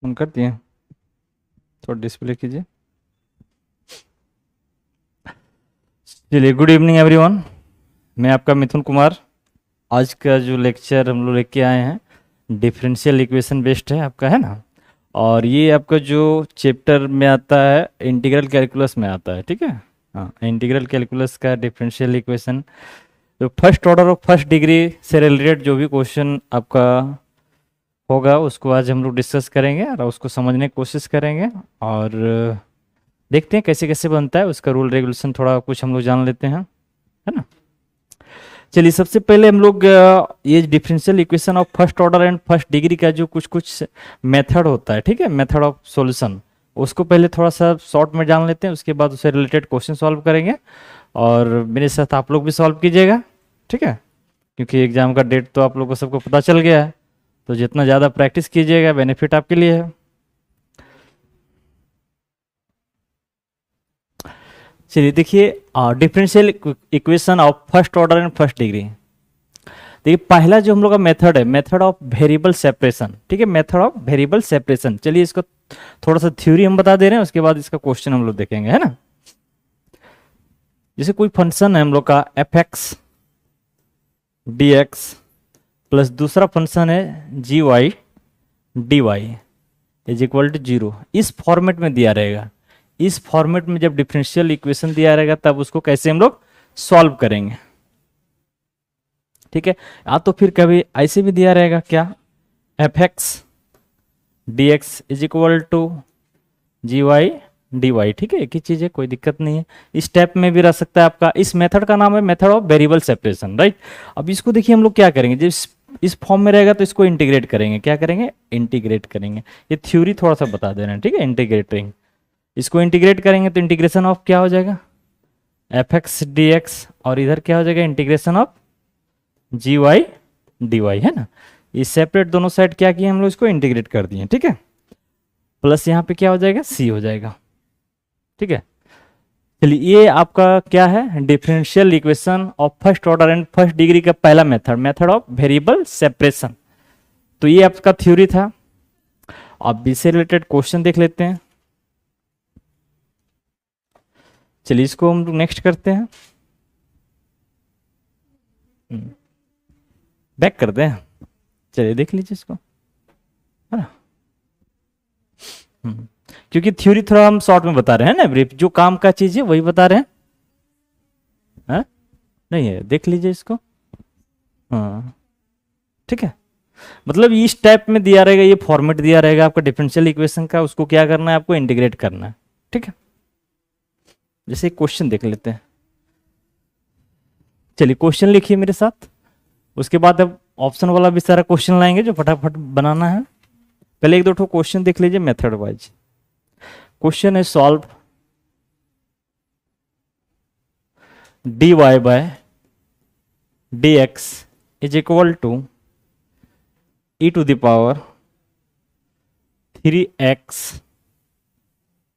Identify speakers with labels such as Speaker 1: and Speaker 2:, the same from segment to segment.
Speaker 1: On कर दिए, थोड़ा डिस्प्ले कीजिए। चलिए, गुड इवनिंग एवरीवन। मैं आपका मिथुन कुमार। आज का जो लेक्चर हम लोग लेके आए हैं डिफरेंशियल इक्वेशन बेस्ड है आपका, है ना। और ये आपका जो चैप्टर में आता है इंटीग्रल कैलकुलस में आता है, ठीक है। हाँ, इंटीग्रल कैलकुलस का डिफरेंशियल इक्वेशन, तो फर्स्ट ऑर्डर और फर्स्ट डिग्री से रिलेटेड जो भी क्वेश्चन आपका होगा उसको आज हम लोग डिस्कस करेंगे और उसको समझने की कोशिश करेंगे। और देखते हैं कैसे कैसे बनता है, उसका रूल रेगुलेशन थोड़ा कुछ हम लोग जान लेते हैं, है ना। चलिए, सबसे पहले हम लोग ये differential equation of first order and first degree का जो कुछ कुछ मेथड होता है, ठीक है, मेथड ऑफ सॉल्यूशन, उसको पहले थोड़ा सा शॉर्ट में जान लेते हैं। उसके बाद उससे रिलेटेड क्वेश्चन सॉल्व करेंगे और मेरे साथ आप लोग भी सॉल्व कीजिएगा, ठीक है। क्योंकि एग्जाम का डेट तो आप लोग को सबको पता चल गया है, तो जितना ज़्यादा प्रैक्टिस कीजिएगा बेनिफिट आपके लिए है। चलिए देखिए, differential equation of first order and first degree. देखिए, पहला जो हम लोग का मेथड है, मेथड ऑफ वेरिएबल सेपरेशन, ठीक है, मेथड ऑफ वेरिएबल सेपरेशन। चलिए, इसको थोड़ा सा थ्योरी हम बता दे रहे हैं, उसके बाद इसका क्वेश्चन हम लोग देखेंगे, है ना। जैसे कोई फंक्शन है हम लोग का f x d x plus दूसरा फंक्शन है g y d y is equal to zero, इस फॉर्मेट में दिया रहेगा। इस फॉर्मेट में जब डिफरेंशियल इक्वेशन दिया रहेगा तब उसको कैसे हम लोग सॉल्व करेंगे, ठीक है। या तो फिर कभी ऐसे भी दिया रहेगा, क्या, f x d x is equal to g y d y, ठीक है, एक ही चीज है, कोई दिक्कत नहीं है। इस स्टेप में भी रह सकता है आपका। इस मेथड का नाम है method of variable separation, right. अब इसको देखिए हम लोग क्या करेंगे, जब इस फॉर्म में रहेगा तो इसको इंटीग्रेट करेंगे। क्या करेंगे, इंटीग्रेट करेंगे। ये थ्योरी थोड़ा सा बता दे रहे हैं, ठीक है, इंटीग्रेटिंग। इसको इंटीग्रेट करेंगे तो इंटीग्रेशन ऑफ क्या हो जाएगा, एफ एक्स डी एक्स, और इधर क्या हो जाएगा, integration of g y d y, है ना। ये सेपरेट दोनों साइड क्या किए हम लोग, इसको इंटीग्रेट कर दिए, ठीक है। प्लस यहाँ पे क्या हो जाएगा, सी हो जाएगा, ठीक है। चलिए, ये आपका क्या है, differential equation of first order and first degree का पहला method, method of variable separation. तो ये आपका थ्योरी था। अब इससे रिलेटेड क्वेश्चन देख लेते हैं। चलिए, इसको हम नेक्स्ट करते हैं, बैक करते हैं। चलिए देख लीजिए इसको, है ना। क्योंकि थ्योरी थोड़ा हम शॉर्ट में बता रहे हैं ना, ब्रीफ, जो काम का चीज है वही बता रहे हैं, हाँ? नहीं है, देख लीजिए इसको, हाँ, ठीक है। मतलब इस टाइप में दिया रहेगा, ये फॉर्मेट दिया रहेगा आपका डिफरेंशियल इक्वेशन का, उसको क्या करना है, आपको इंटीग्रेट करना है, ठीक है। जैसे क्वेश्चन देख लेते हैं। चलिए, क्वेश्चन लिखिए मेरे साथ। उसके बाद अब ऑप्शन वाला भी सारा क्वेश्चन लाएंगे जो फटाफट बनाना है। पहले एक दो ठो क्वेश्चन देख लीजिए मेथड वाइज। क्वेश्चन है, solve dy by dx is equal to e to the power 3x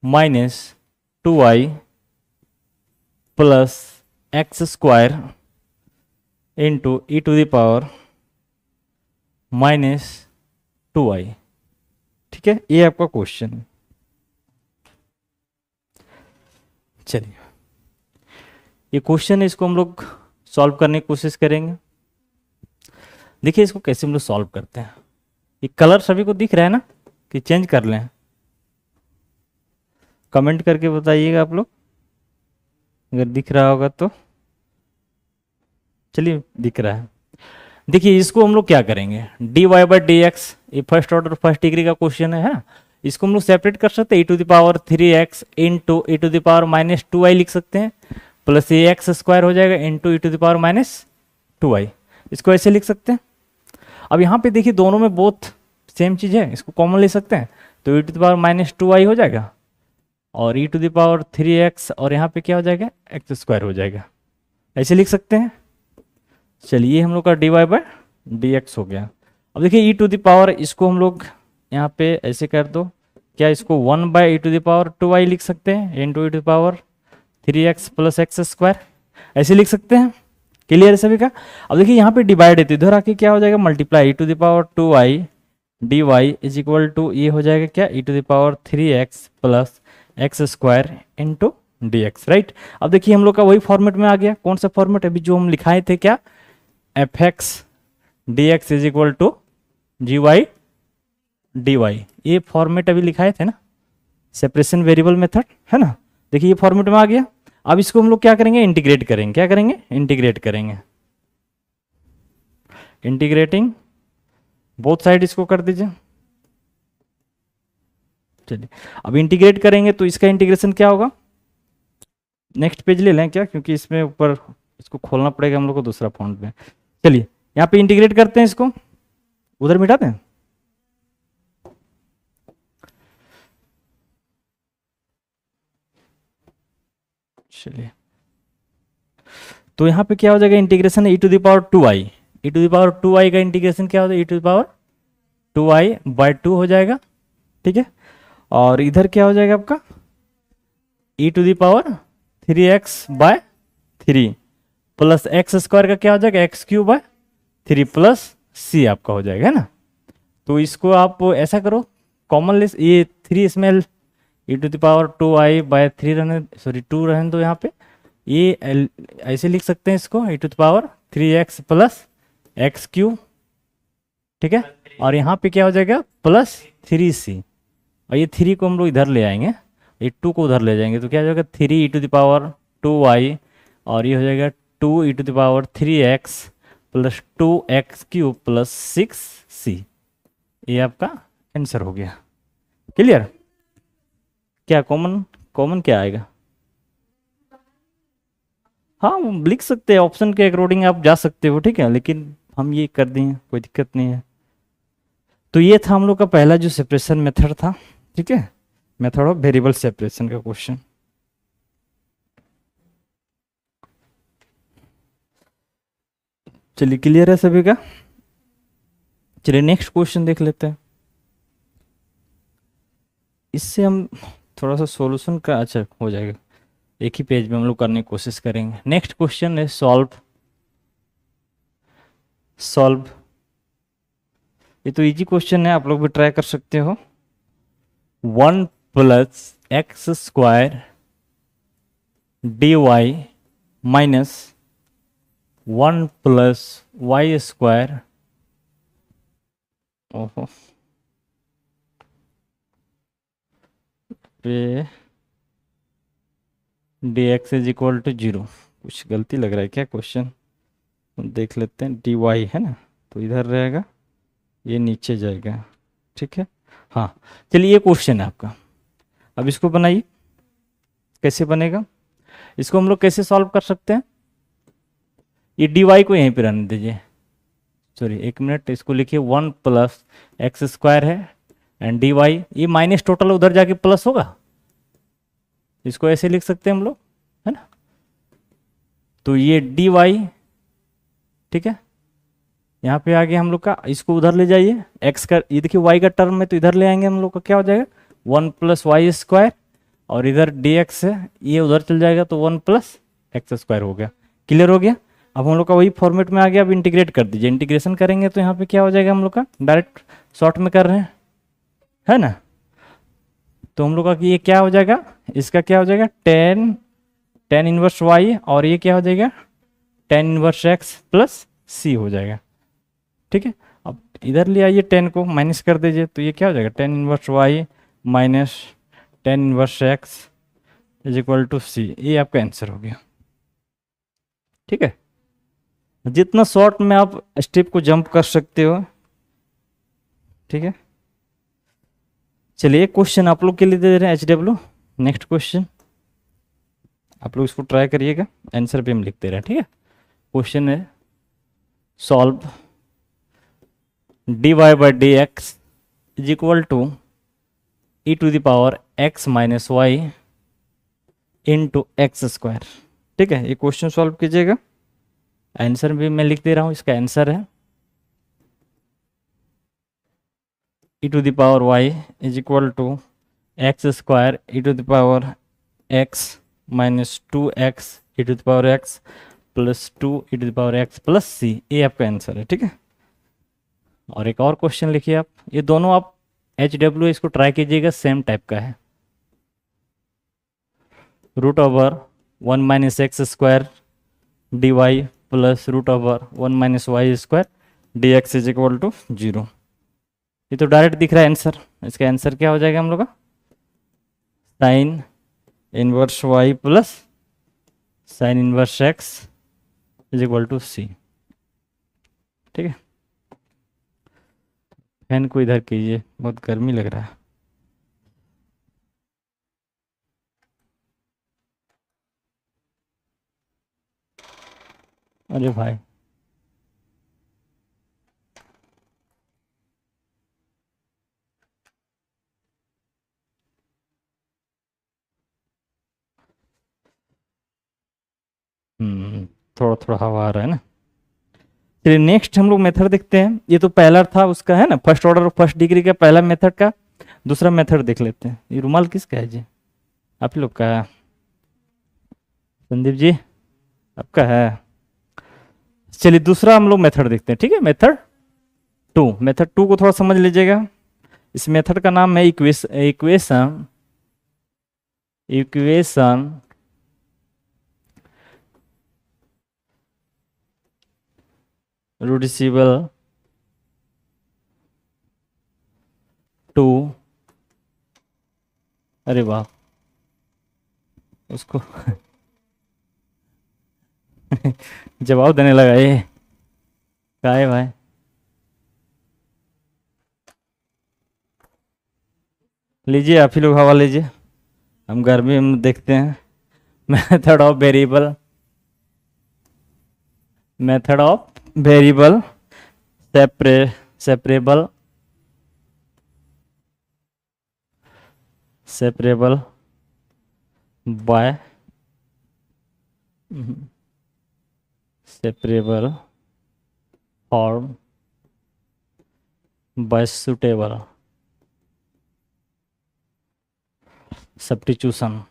Speaker 1: minus 2y plus x square into e to the power minus 2y, ठीक है। ये आपका क्वेश्चन। चलिए, ये क्वेश्चन है, इसको हम लोग सॉल्व करने की कोशिश करेंगे। देखिए इसको कैसे हम लोग सॉल्व करते हैं। ये कलर सभी को दिख रहा है ना, कि चेंज कर लें, कमेंट करके बताइएगा आप लोग अगर दिख रहा होगा तो। चलिए, दिख रहा है। देखिए, इसको हम लोग क्या करेंगे, d y by d x, ये फर्स्ट ऑर्डर फर्स्ट डिग्री का क्वेश्चन है। इसको हम लोग सेपरेट कर सकते हैं, e to the power 3x into e to the power minus 2y लिख सकते हैं, प्लस ये एक्स स्क्वायर हो जाएगा into e to the power minus 2y। इसको ऐसे लिख सकते हैं। अब यहाँ पे देखिए दोनों में बोथ सेम चीज़ है, इसको कॉमन ले सकते हैं, तो e to the power minus 2y हो जाएगा और ई टू द पावर 3x, और यहाँ पे क्या हो जाएगा, एक्स स्क्वायर हो जाएगा। ऐसे लिख सकते हैं। चलिए, हम लोग का d y by d x हो गया। अब देखिए ई टू द पावर, इसको हम लोग यहाँ पे ऐसे कर दो, क्या इसको 1 by e to the power 2y लिख सकते हैं into e to the power 3x plus x square, ऐसे लिख सकते हैं। क्लियर है सभी का। अब देखिए यहाँ पे डिवाइड है, तो इधर आके क्या हो जाएगा, multiply e to the power 2y d y is equal to ये हो जाएगा क्या, e to the power 3x plus x square into d x, right. अब देखिए हम लोग का वही फॉर्मेट में आ गया, कौन सा फॉर्मेट अभी जो हम लिखाए थे क्या, f x d x is equal to g y d y, ये फॉर्मेट अभी लिखाए थे ना, सेपरेशन वेरिएबल मेथड, है ना। देखिए ये फॉर्मेट में आ गया। अब इसको हम लोग क्या करेंगे, इंटीग्रेट करेंगे, क्या करेंगे, इंटीग्रेट करेंगे, इंटीग्रेटिंग बोथ साइड इसको कर दीजिए। चलिए अब इंटीग्रेट करेंगे तो इसका इंटीग्रेशन क्या होगा, नेक्स्ट पेज ले लें क्या, क्योंकि इसमें ऊपर इसको खोलना पड़ेगा हम लोग को दूसरा फॉन्ट में। चलिए यहाँ पे इंटीग्रेट करते हैं, इसको उधर मिटाते हैं। चलिए तो यहाँ पे क्या हो जाएगा, integration e to the power 2i, e to the power 2i का इंटीग्रेशन क्या होता है, e to the power 2i by 2 हो जाएगा, ठीक है। और इधर क्या हो जाएगा आपका, e to the power 3x by 3 plus x square का क्या हो जाएगा, x cube by 3 plus c आपका हो जाएगा, है ना। तो इसको आप ऐसा करो, कॉमन लेस ये 3 इसमें e to the power 2i by 3 रहने, सॉरी 2 रहने दो यहाँ पे, ये ऐसे लिख सकते हैं इसको, e to the power 3x plus x cube, ठीक है। और यहाँ पे क्या हो जाएगा, प्लस 3c, और ये 3 को हम लोग इधर ले आएंगे, ये 2 को उधर ले जाएंगे, तो क्या हो जाएगा 3 ई टू द पावर 2y, और ये हो जाएगा 2 e to the power 3x plus 2x cube plus 6c, ये आपका आंसर हो गया। क्लियर, क्या कॉमन, कॉमन क्या आएगा, हाँ लिख सकते हैं, ऑप्शन के अकॉर्डिंग आप जा सकते हो, ठीक है, लेकिन हम ये कर दें, कोई दिक्कत नहीं है। तो ये था हम लोग का पहला जो सेपरेशन मेथड था, ठीक है, मेथड ऑफ वेरिएबल सेपरेशन का क्वेश्चन। चलिए क्लियर है सभी का। चलिए नेक्स्ट क्वेश्चन देख लेते हैं, इससे हम थोड़ा सा सॉल्यूशन का अच्छा हो जाएगा, एक ही पेज में हम लोग करने की कोशिश करेंगे। नेक्स्ट क्वेश्चन है सॉल्व, सॉल्व, ये तो इजी क्वेश्चन है, आप लोग भी ट्राई कर सकते हो। 1 plus x square d y minus 1 plus y square, ओहो पे d x is equal to 0, कुछ गलती लग रहा है क्या क्वेश्चन, देख लेते हैं। डी वाई है ना, तो इधर रहेगा, ये नीचे जाएगा, ठीक है। हाँ चलिए ये क्वेश्चन है आपका, अब इसको बनाइए, कैसे बनेगा, इसको हम लोग कैसे सॉल्व कर सकते हैं, ये डी वाई को यहीं पे रहने दीजिए, सॉरी एक मिनट, इसको लिखिए 1 प्लस एक्स स्क्वायर है एंड डी वाई, ये माइनस टोटल उधर जाके प्लस होगा, इसको ऐसे लिख सकते हैं हम लोग, है ना। तो ये डी वाई, ठीक है, यहाँ पे आगे हम लोग का, इसको उधर ले जाइए, एक्स का ये देखिए वाई का टर्म में, तो इधर ले आएंगे हम लोग का, क्या हो जाएगा 1 प्लस वाई स्क्वायर, और इधर डी एक्स है, ये उधर चल जाएगा, तो 1 प्लस एक्स स्क्वायर हो गया। क्लियर हो गया। अब हम लोग का वही फॉर्मेट में आ गया, अब इंटीग्रेट कर दीजिए, इंटीग्रेशन करेंगे तो यहाँ पे क्या हो जाएगा हम लोग का, डायरेक्ट शॉर्ट में कर रहे हैं, है ना। तो हम लोग का ये क्या हो जाएगा, इसका क्या हो जाएगा टेन इनवर्स वाई, और ये क्या हो जाएगा टेन इनवर्स एक्स प्लस सी हो जाएगा, ठीक है। अब इधर ले आइए, 10 को माइनस कर दीजिए, तो ये क्या हो जाएगा 10 inverse y minus 10 inverse x is equal to c, ये आपका आंसर हो गया, ठीक है। जितना शॉर्ट में आप स्टेप को जंप कर सकते हो, ठीक है। चलिए एक क्वेश्चन आप लोग के लिए दे रहे हैं HW, नेक्स्ट क्वेश्चन आप लोग इसको ट्राई करिएगा, आंसर भी हम लिखते रहे, ठीक है। क्वेश्चन है solve d y by d x is equal to e to the power x minus y into x square, ठीक है। ये क्वेश्चन सॉल्व कीजिएगा, आंसर भी मैं लिख दे रहा हूँ, इसका आंसर है e to the power y is equal to x square e to the power x minus 2x e to the power x plus 2 e to the power x plus c, ये आपका answer है, ठीक है। और एक और question लिखिए आप, ये दोनों आप HW इसको ट्राई कीजिएगा, सेम टाइप का है। Root over 1 - x² dy plus root over 1 - y² dx is equal to 0। ये तो डायरेक्ट दिख रहा है आंसर। इसका आंसर क्या हो जाएगा हम लोग का? Sine inverse y plus sine inverse x is equal to c। ठीक है, फैन को इधर कीजिए, बहुत गर्मी लग रहा है। अरे भाई, थोड़ा थोड़ा हवा आ रहा है ना। चलिए नेक्स्ट हम लोग मेथड देखते हैं। ये तो पहला था उसका, है ना, फर्स्ट ऑर्डर फर्स्ट डिग्री का पहला मेथड का। दूसरा मेथड देख लेते हैं। ये रुमाल किसका है जी? आप ही लोग का है? संदीप जी आपका है? चलिए दूसरा हम लोग मेथड देखते हैं। ठीक है, मेथड 2 को थोड़ा समझ लीजिएगा। इस मेथड का नाम है इक्वेशन रिड्यूसिबल टू, अरे वाह, उसको जवाब देने लगा ये, क्या है भाई? लीजिए, आप ही लोग हवा लीजिए, हम गर्मी में देखते हैं। Method of variable separable by separable form by suitable substitution.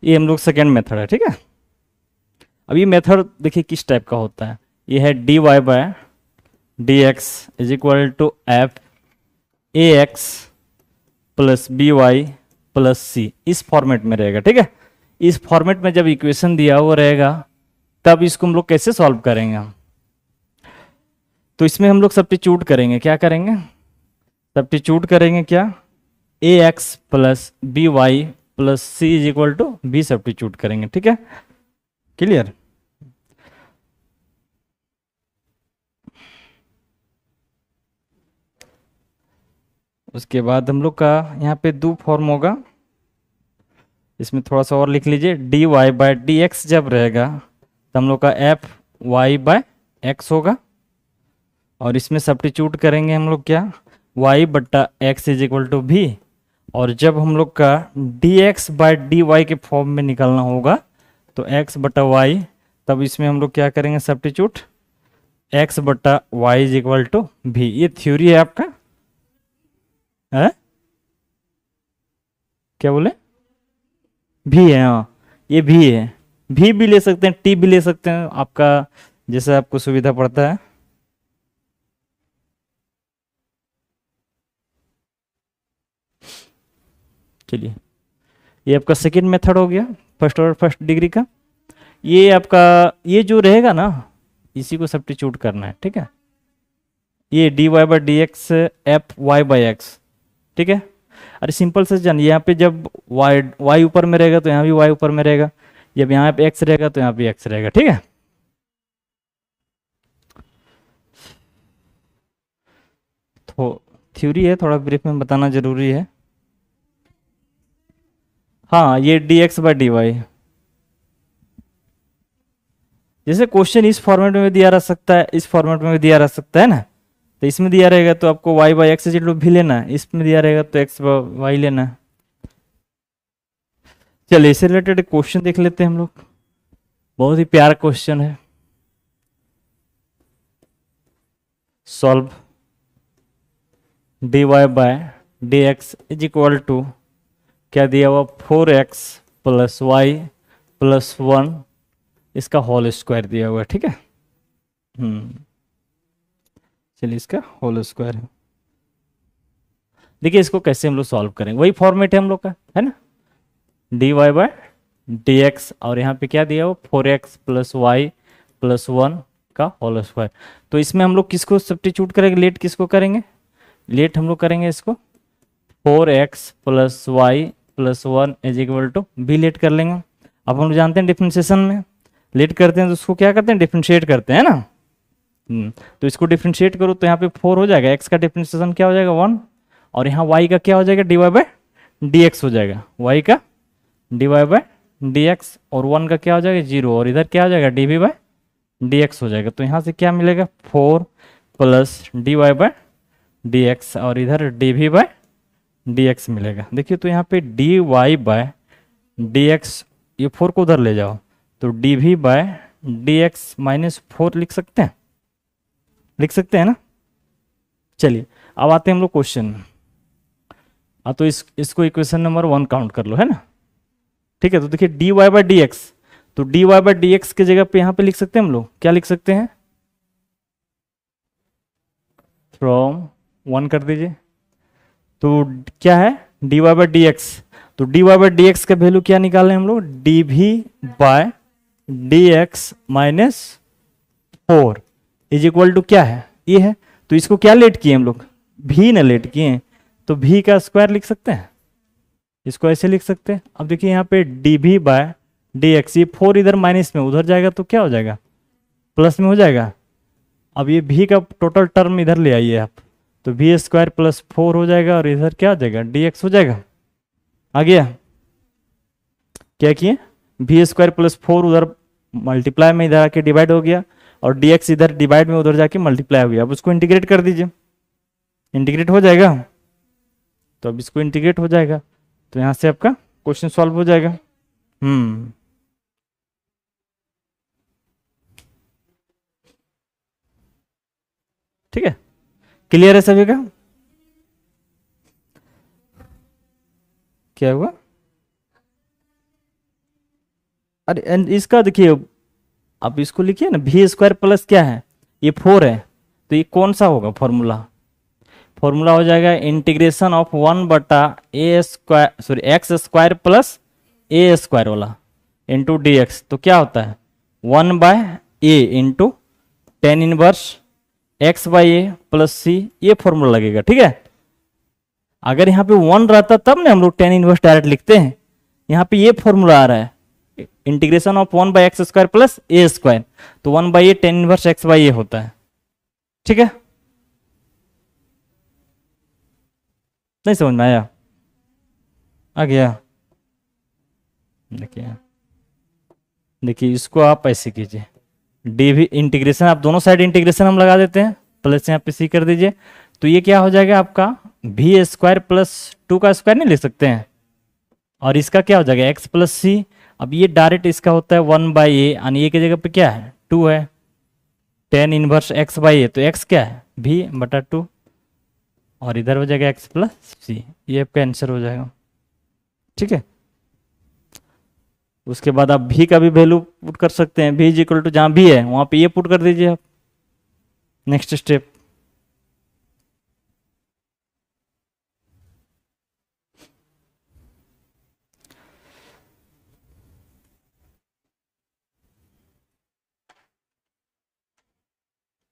Speaker 1: ये हम लोग सेकेंड मेथड है। ठीक है, अब ये मेथड देखिए किस टाइप का होता है। ये है dy/dx is equal to f(ax) plus by plus c। इस फॉर्मेट में रहेगा। ठीक है, इस फॉर्मेट में जब इक्वेशन दिया हुआ रहेगा तब इसको हम लोग कैसे सॉल्व करेंगे हम? तो इसमें हम लोग सब्स्टिट्यूट करेंगे। क्या करेंगे? सब्स्टिट्यूट करेंगे क्या? ax plus by plus c is equal to b substitute करेंगे। ठीक है, क्लियर? उसके बाद हम लोग का यहाँ पे 2 फॉर्म होगा। इसमें थोड़ा सा और लिख लीजिए। dy/dx जब रहेगा तो हम लोग का fy/x होगा, और इसमें सब्स्टिट्यूट करेंगे हम लोग क्या? y/x is equal to v। और जब हम लोग का dx/dy के फॉर्म में निकालना होगा तो x/y, तब इसमें हम लोग क्या करेंगे? Substitute x/y is equal to v। ये थ्योरी है आपका है? क्या बोले? भी है, हाँ ये भी है। भी ले सकते हैं, टी भी ले सकते हैं, आपका जैसे आपको सुविधा पड़ता है। चलिए, ये आपका सेकेंड मेथड हो गया, फर्स्ट और फर्स्ट डिग्री का। ये आपका ये जो रहेगा ना, इसी को सब्स्टिट्यूट करना है। ठीक है, ये dy/dx fy/x। ठीक है, अरे सिंपल से जानिए, यहाँ पे जब y ऊपर में रहेगा तो यहाँ भी y ऊपर में रहेगा, जब यहाँ पे x रहेगा तो यहाँ पे x रहेगा। ठीक है, तो थ्योरी है, थोड़ा ब्रीफ में बताना जरूरी है। हाँ, ये dx/dy, जैसे क्वेश्चन इस फॉर्मेट में भी दिया रह सकता है, इस फॉर्मेट में भी दिया रह सकता है ना। तो इसमें दिया रहेगा तो आपको y/x भी लेना है, इसमें दिया रहेगा तो x/y लेना है। चलिए, इससे रिलेटेड क्वेश्चन देख लेते हैं हम लोग। बहुत ही प्यारा क्वेश्चन है। Solve dy/dx is equal to क्या दिया हुआ? 4x + y + 1 इसका होल स्क्वायर दिया हुआ है, ठीक है। चलिए इसका होल स्क्वायर है। देखिए इसको कैसे हम लोग सॉल्व करेंगे, वही फॉर्मेट है हम लोग का, है ना। D y by d x, और यहाँ पे क्या दिया हो 4x प्लस वाई प्लस 1 का होल स्क्वायर। तो इसमें हम लोग किसको सब्स्टिट्यूट करेंगे, लेट किसको करेंगे, लेट हम लोग करेंगे इसको 4x plus y plus 1 is equal to b let कर लेंगे। अब हम लोग जानते हैं डिफ्रेंशिएशन में लेट करते हैं तो उसको क्या करते हैं, डिफ्रेंशिएट करते हैं ना। तो इसको डिफ्रेंशिएट करो तो यहाँ पे 4 हो जाएगा, x का डिफ्रेंशिएशन क्या हो जाएगा 1, और यहाँ y का क्या हो जाएगा d y by d x हो जाएगा, y का d y by d x, और 1 का क्या हो जाएगा 0, और इधर क्या हो जाएगा d v by d x हो जाएगा। तो यहाँ से क्या मिलेगा 4 plus d y by d x, और इधर d v by d x मिलेगा। देखिए तो यहाँ पे d y by d x, ये 4 को उधर ले जाओ तो d v by d x minus 4 लिख सकते हैं, लिख सकते हैं ना। चलिए अब आते हैं हम लोग क्वेश्चन। तो इसको इक्वेशन नंबर 1 काउंट कर लो, है ना, ठीक है। तो देखिए d y by d x, तो d y by d x की जगह पे यहाँ पे लिख सकते हैं हम लोग, क्या लिख सकते हैं, फ्रॉम 1 कर दीजिए। तो क्या है d y by d x, तो d y by d x का वैल्यू क्या निकाल रहे हैं हम लोग, d v by d x minus 4 is equal to क्या है, ये है। तो इसको क्या लेट किए हम लोग, भी ना लेट किए, तो भी का स्क्वायर लिख सकते हैं, इसको ऐसे लिख सकते हैं। अब देखिए यहाँ पे D v by d x, ये 4 इधर माइनस में उधर जाएगा तो क्या हो जाएगा प्लस में हो जाएगा। अब ये भी का टोटल टर्म इधर ले आइए आप, तो भी स्क्वायर प्लस 4 हो जाएगा, और इधर क्या हो जाएगा डी एक्स हो जाएगा। आ गया, क्या किए भी स्क्वायर प्लस 4 उधर मल्टीप्लाई में इधर आके डिवाइड हो गया, और डी एक्स इधर डिवाइड में उधर जाके मल्टीप्लाई हो गया। अब उसको इंटीग्रेट कर दीजिए, इंटीग्रेट हो जाएगा। तो अब इसको इंटीग्रेट हो जाएगा तो यहाँ से आपका क्वेश्चन सॉल्व हो जाएगा। ठीक है, क्लियर है सभी का, क्या हुआ। अरे इसका देखिए, आप इसको लिखिए ना, भी स्क्वायर प्लस क्या है ये 4 है, तो ये कौन सा होगा फॉर्मूला, फॉर्मूला हो जाएगा इंटीग्रेशन ऑफ 1 बटा a square sorry x square plus a square वाला इंटू डी एक्स। तो क्या होता है 1 by a into tan inverse x by a plus c, ये फॉर्मूला लगेगा, ठीक है। अगर यहाँ पे 1 रहता तब ना हम लोग टेन इनवर्स डायरेक्ट लिखते हैं, यहाँ पे ये फॉर्मूला आ रहा है integration of 1 by x square plus a square, तो 1 by a tan inverse x by a होता है, ठीक है। नहीं समझ में आया, आ गया। देखिए देखिए इसको आप ऐसे कीजिए, डी भी इंटीग्रेशन आप दोनों साइड इंटीग्रेशन हम लगा देते हैं, प्लस यहाँ पे सी कर दीजिए, तो ये क्या हो जाएगा आपका भी स्क्वायर प्लस 2 का स्क्वायर नहीं लिख सकते हैं, और इसका क्या हो जाएगा एक्स प्लस सी। अब ये डायरेक्ट इसका होता है 1 बाई ए, यानी ए की जगह पे क्या है 2 है, टेन इनवर्स एक्स बाई ए, तो एक्स क्या है भी बटा 2, और इधर हो जाएगा एक्स प्लस सी, ये आपका आंसर हो जाएगा, ठीक है। उसके बाद आप भी का भी वैल्यू पुट कर सकते हैं, भी इज इक्वल टू जहाँ भी है वहाँ पे ये पुट कर दीजिए आप। नेक्स्ट स्टेप,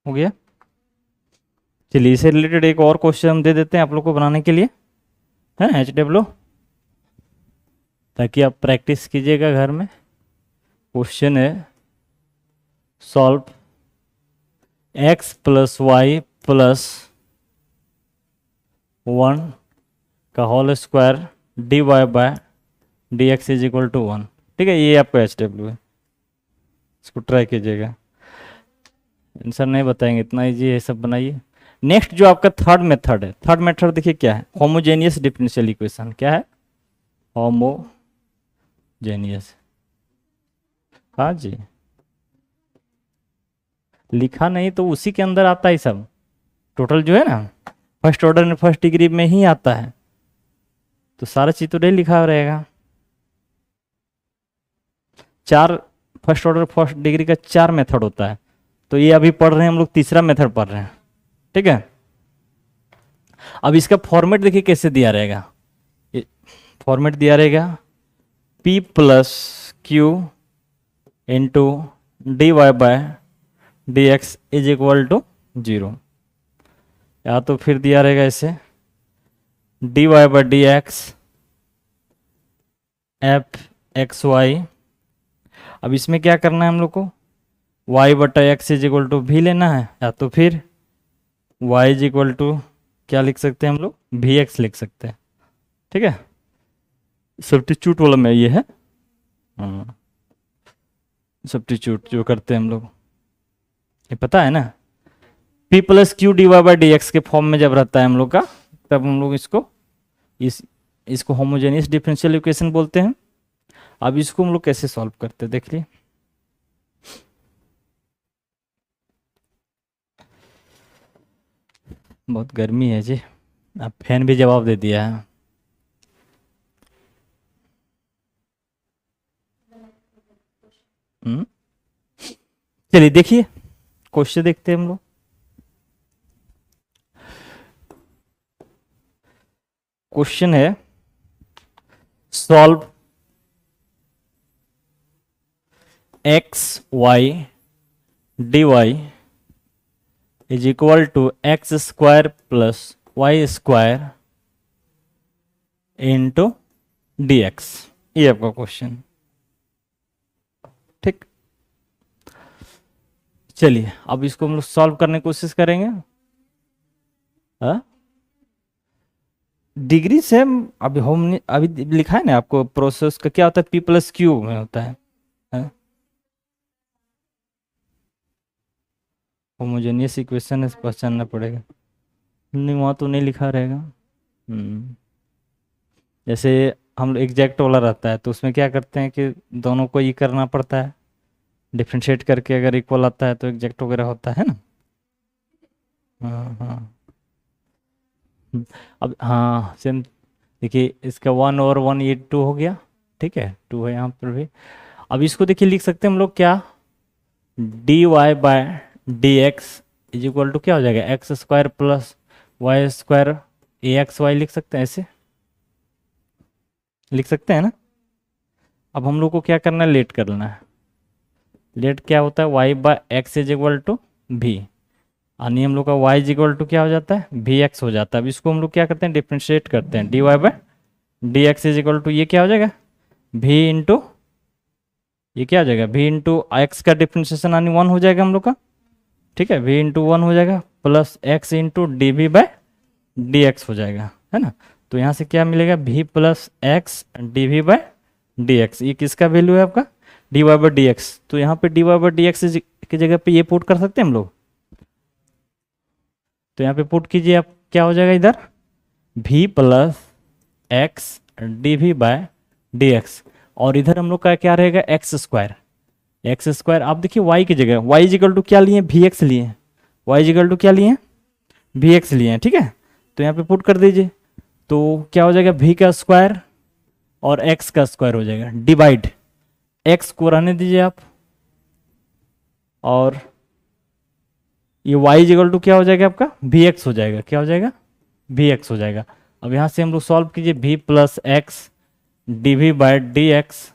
Speaker 1: हो गया। चलिए इससे रिलेटेड एक और क्वेश्चन हम दे देते हैं आप लोग को बनाने के लिए, है ना HW, ताकि आप प्रैक्टिस कीजिएगा घर में। क्वेश्चन है solve x plus y plus 1 का whole square d y by d x is equal to 1, ठीक है। ये आपका HW है, इसको ट्राई कीजिएगा, आंसर नहीं बताएंगे, इतना इजी है, सब बनाइए। नेक्स्ट जो आपका थर्ड मेथड है, थर्ड मेथड देखिए क्या है, होमोजेनियस डिफरेंशियल इक्वेशन। क्या है होमोजेनियस, हाँ जी, लिखा नहीं तो उसी के अंदर आता है सब, टोटल जो है ना फर्स्ट ऑर्डर में फर्स्ट डिग्री में ही आता है, तो सारा चीज तो नहीं लिखा रहेगा। 4 फर्स्ट ऑर्डर फर्स्ट डिग्री का 4 मेथड होता है, तो ये अभी पढ़ रहे हैं हम लोग, तीसरा मेथड पढ़ रहे हैं, ठीक है। अब इसका फॉर्मेट देखिए कैसे दिया रहेगा, फॉर्मेट दिया रहेगा p plus q into d y by d x is equal to 0, या तो फिर दिया रहेगा ऐसे d y by d x f x y. अब इसमें क्या करना है हम लोग को, y बटा एक्स इज इक्वल टू भी लेना है, या तो फिर y इज इक्वल टू क्या लिख सकते हैं हम लोग, भी एक्स लिख सकते हैं, ठीक है। सब्स्टिट्यूट वाला में ये है, सब्स्टिट्यूट जो करते हैं हम लोग, ये पता है ना, p plus q d y by d x के फॉर्म में जब रहता है हम लोग का, तब हम लोग इसको होमोजेनियस डिफरेंशियल इक्वेशन बोलते हैं। अब इसको हम लोग कैसे सॉल्व करते हैं देख लिए। बहुत गर्मी है जी, अब फैन भी जवाब दे दिया है। चलिए देखिए क्वेश्चन देखते हैं हम लोग। क्वेश्चन है solve x y d y is equal to x square plus y square into d x, ये आपका क्वेश्चन, ठीक। चलिए अब इसको हम लोग सॉल्व करने की कोशिश करेंगे। डिग्री से अभी हमने अभी लिखा है ना आपको, प्रोसेस का क्या होता है, p प्लस क्यू में होता है, होमोजेनियस इक्वेशन है, पहचानना पड़ेगा, नहीं वहाँ तो नहीं लिखा रहेगा। जैसे हम लोग एग्जैक्ट वाला रहता है तो उसमें क्या करते हैं कि दोनों को ये करना पड़ता है, डिफ्रेंशिएट करके अगर इक्वल आता है तो एग्जैक्ट वगैरह होता है ना। हाँ हाँ अब हाँ सेम देखिए, इसका 1 और 1 ये 2 हो गया, ठीक है, 2 है यहाँ पर भी। अब इसको देखिए लिख सकते हैं हम लोग क्या, d y by d x is equal to क्या हो जाएगा, x square plus y square a x y लिख सकते हैं, ऐसे लिख सकते हैं ना। अब हम लोग को क्या करना है, लेट कर लेना है। लेट क्या होता है, y by x is equal to v, यानी हम लोग का y इज इक्वल टू क्या हो जाता है, भी एक्स हो जाता है। अब इसको हम लोग क्या करते हैं, डिफ्रेंशिएट करते हैं, d y by d x is equal to ये क्या हो जाएगा, भी इंटू ये क्या हो जाएगा, भी इंटू एक्स का डिफ्रेंशिएशन यानी 1 हो जाएगा हम लोग का, ठीक है, भी इंटू 1 हो जाएगा plus x into D v by d x हो जाएगा, है ना। तो यहाँ से क्या मिलेगा, v plus x d v by d x, ये किसका वैल्यू है आपका, d y by d x. तो यहाँ पे d y by d x की जगह पे ये पुट कर सकते हैं हम लोग, तो यहाँ पे पुट कीजिए आप, क्या हो जाएगा इधर, भी plus x d v by d x, और इधर हम लोग का क्या रहेगा, एक्स स्क्वायर। एक्स स्क्वायर आप देखिए y की जगह y इजिकल टू क्या लिए, भी एक्स लिए, y इजिकल टू क्या लिए, भी एक्स लिए हैं, ठीक है। तो यहाँ पे पुट कर दीजिए, तो क्या हो जाएगा, v का स्क्वायर और x का स्क्वायर हो जाएगा, डिवाइड x को रहने दीजिए आप, और ये y इजिकल टू क्या हो जाएगा आपका, भी एक्स हो जाएगा, क्या हो जाएगा, भी एक्स हो जाएगा। अब यहाँ से हम लोग सॉल्व कीजिए, v plus x d v by d x.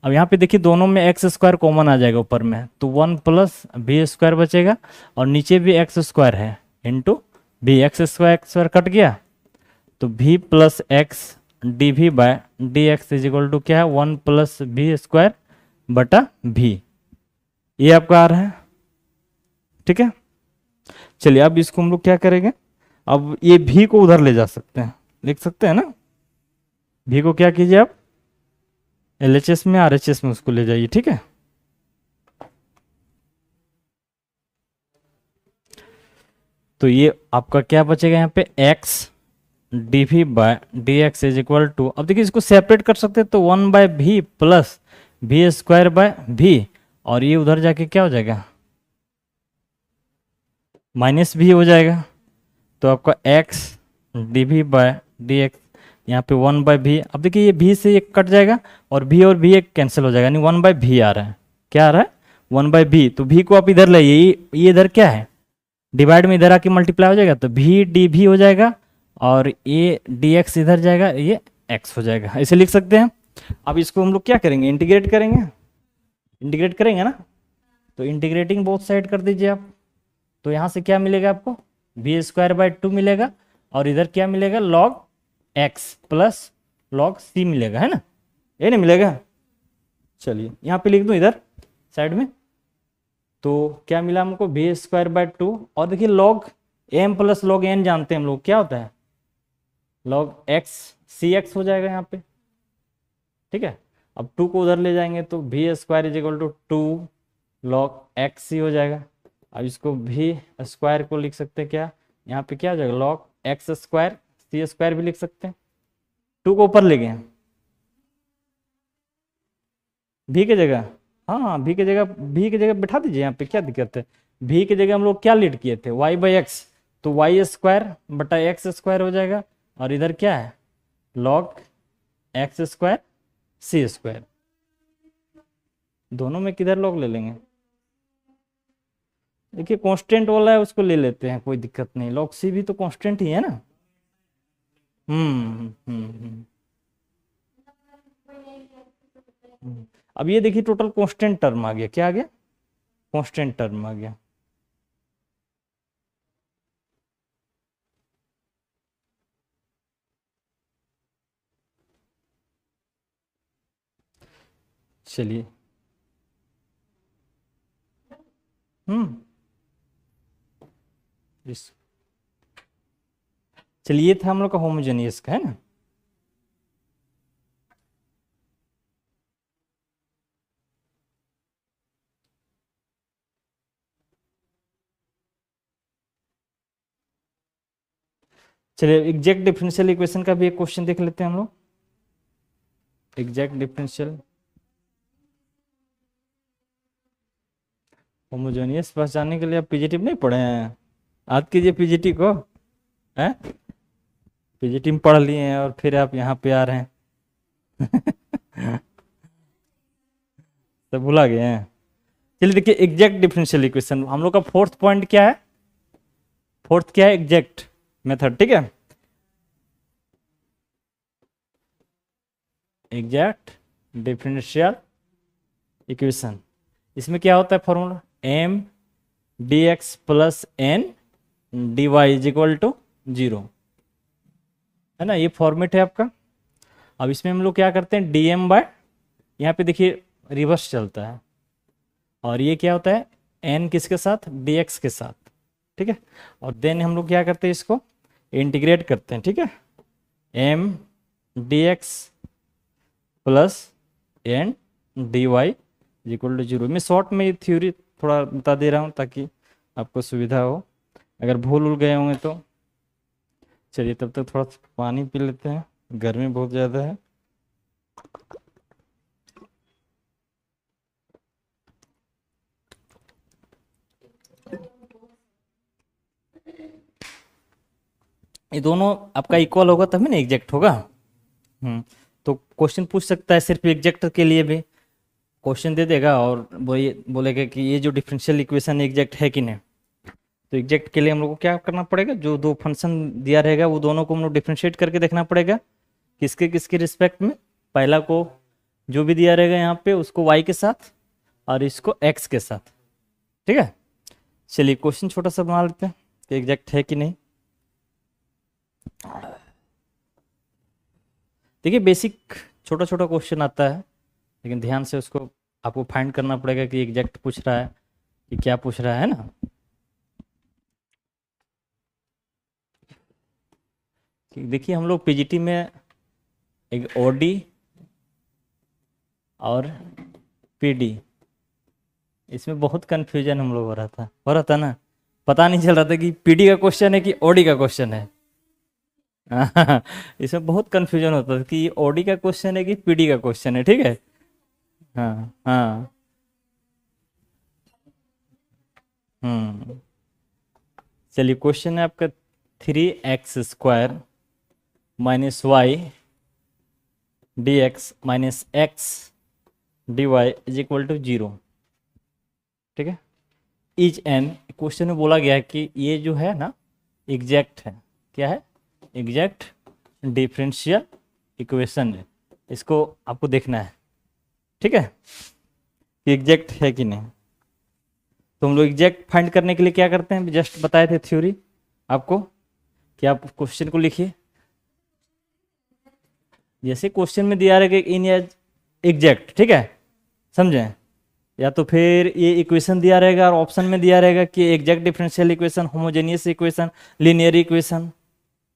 Speaker 1: अब यहाँ पे देखिए दोनों में एक्स स्क्वायर कॉमन आ जाएगा ऊपर में, तो 1 प्लस भी स्क्वायर बचेगा, और नीचे भी एक्स स्क्वायर है into v, x square cut गया, तो v plus x d v by d x is equal to क्या है, 1 प्लस भी स्क्वायर बटा भी, ये आपका आ रहा है, ठीक है। चलिए अब इसको हम लोग क्या करेंगे, अब ये भी को उधर ले जा सकते हैं, लिख सकते हैं ना, भी को क्या कीजिए आप, LHS में RHS में उसको ले जाइए, ठीक है। तो ये आपका क्या बचेगा यहाँ पे, x d v by d x is equal to, अब देखिए इसको सेपरेट कर सकते हैं, तो 1 बाय भी प्लस भी स्क्वायर बाय भी, और ये उधर जाके क्या हो जाएगा, माइनस भी हो जाएगा, तो आपका x d v by d x, यहाँ पे 1 बाय भी, अब देखिए ये भी से एक कट जाएगा और भी एक कैंसिल हो जाएगा, यानी 1 बाय भी आ रहा है, क्या आ रहा है 1/b, तो v को आप इधर लाइए, ये इधर क्या है डिवाइड में इधर आके मल्टीप्लाई हो जाएगा, तो v dv हो जाएगा और ये dx इधर जाएगा, ये x हो जाएगा, ऐसे लिख सकते हैं। अब इसको हम लोग क्या करेंगे, इंटीग्रेट करेंगे, इंटीग्रेट करेंगे ना, तो इंटीग्रेटिंग बोथ साइड कर दीजिए आप, तो यहाँ से क्या मिलेगा आपको v²/2 मिलेगा और इधर क्या मिलेगा log x plus log c मिलेगा, है ना, ये नहीं मिलेगा। चलिए यहाँ पे लिख दूँ इधर साइड में, तो क्या मिला हमको v²/2 और देखिए log m plus log n जानते हैं हम लोग क्या होता है log x cx हो जाएगा यहाँ पे, ठीक है। अब 2 को उधर ले जाएंगे तो v² = 2 log x c हो जाएगा। अब इसको v² को लिख सकते हैं क्या, यहाँ पे क्या हो जाएगा log x² c² भी लिख सकते हैं, 2 को ऊपर ले गए v की जगह, हाँ v की जगह बिठा दीजिए यहाँ पे, क्या दिक्कत है। v की जगह हम लोग क्या लीड किए थे y/x, तो y²/x² हो जाएगा और इधर क्या है log x² c², दोनों में किधर log ले लेंगे, देखिए कांस्टेंट वाला है उसको ले लेते हैं, कोई दिक्कत नहीं, log c भी तो कांस्टेंट ही है ना। अब ये देखिए टोटल कांस्टेंट टर्म आ गया, क्या आ गया कांस्टेंट टर्म आ गया। चलिए इस चलिए ये था हम लोग का होमोजेनियस का, है ना। चलिए एग्जैक्ट डिफरेंशियल इक्वेशन का भी एक क्वेश्चन देख लेते हैं हम लोग। एग्जैक्ट डिफरेंशियल होमोजेनियस पहचानने के लिए आप पीजीटी नहीं पढ़े हैं, याद कीजिए पीजीटी को, हैं पीजीटी में पढ़ लिए हैं और फिर आप यहाँ पे आ रहे हैं तो भुला गए हैं। चलिए देखिए एग्जैक्ट डिफरेंशियल इक्वेशन, हम लोग का फोर्थ पॉइंट क्या है, फोर्थ क्या है एग्जैक्ट मेथड, ठीक है। एग्जैक्ट डिफरेंशियल इक्वेशन, इसमें क्या होता है formula m dx plus n dy = 0, है ना, ये फॉर्मेट है आपका। अब इसमें हम लोग क्या करते हैं dm/, यहाँ पे देखिए रिवर्स चलता है और ये क्या होता है n किसके साथ dx के साथ, ठीक है। और देन हम लोग क्या करते हैं इसको इंटीग्रेट करते हैं, ठीक है, m dx plus n dy = 0। मैं शॉर्ट में ये थ्योरी थोड़ा बता दे रहा हूँ ताकि आपको सुविधा हो, अगर भूल गए होंगे तो। चलिए तब तक थोड़ा पानी पी लेते हैं, गर्मी बहुत ज़्यादा है। ये दोनों आपका इक्वल होगा तभी ना एग्जैक्ट होगा। तो क्वेश्चन पूछ सकता है सिर्फ एग्जैक्ट के लिए भी, क्वेश्चन दे देगा और बोलेगा कि ये जो डिफरेंशियल इक्वेशन एग्जैक्ट है कि नहीं। तो एग्जैक्ट के लिए हम लोग को क्या करना पड़ेगा, जो दो फंक्शन दिया रहेगा वो दोनों को हम लोग डिफरेंशिएट करके देखना पड़ेगा, किसके किसके रिस्पेक्ट में। पहला को जो भी दिया रहेगा यहाँ पे उसको y के साथ और इसको x के साथ, ठीक है। चलिए क्वेश्चन छोटा सा बना लेते हैं कि एग्जैक्ट है कि नहीं। देखिए बेसिक छोटा छोटा क्वेश्चन आता है, लेकिन ध्यान से उसको आपको फाइंड करना पड़ेगा कि एग्जैक्ट पूछ रहा है कि क्या पूछ रहा है ना। देखिए हम लोग पीजीटी में एक ओडी और पीडी, इसमें बहुत कंफ्यूजन हम लोग हो रहा था ना, पता नहीं चल रहा था कि पीडी का क्वेश्चन है कि ओडी का क्वेश्चन है इसमें बहुत कंफ्यूजन होता था कि ये ओडी का क्वेश्चन है कि पीडी का क्वेश्चन है, ठीक है। हाँ हाँ चलिए क्वेश्चन है आपका 3x² - y dx - x dy = 0। ठीक है। इज एन, क्वेश्चन में बोला गया है कि ये जो है ना एग्जैक्ट है, क्या है, एग्जैक्ट डिफरेंशियल इक्वेशन है, इसको आपको देखना है, ठीक है, कि एग्जैक्ट है कि नहीं। तो हम लोग एग्जैक्ट फाइंड करने के लिए क्या करते हैं, जस्ट बताए थे थ्योरी आपको कि आप क्वेश्चन को लिखिए, जैसे क्वेश्चन में दिया रहेगा इन एग्जैक्ट, ठीक है, समझे, या तो फिर ये इक्वेशन दिया रहेगा और ऑप्शन में दिया रहेगा कि exact differential equation, homogeneous equation, linear equation,